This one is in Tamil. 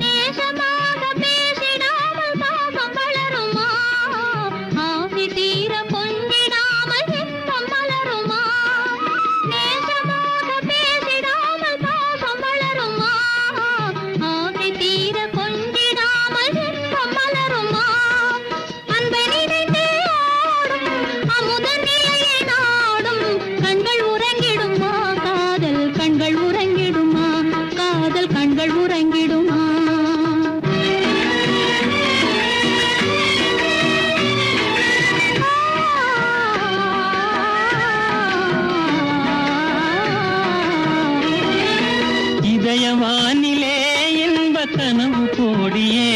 நேசமாக பேசிடாமல் பாசம் வளருமா? ஆசை தீர கொஞ்சிடாமல் இன்பம் மலருமா? நேசமாக பேசிடாமல் பாசம் வளருமா? ஆசை தீர கொஞ்சிடாமல் இன்பம் மலருமா? அன்பை நினைத்து ஆடும் அமுத நிலையை நாடும் கண்கள் உறங்கிடுமா? காதல் கண்கள் உறங்கிடுமா? காதல் கண்கள் உறங்கிடுமா? இதயவானிலே என்ப கனவு கோடியே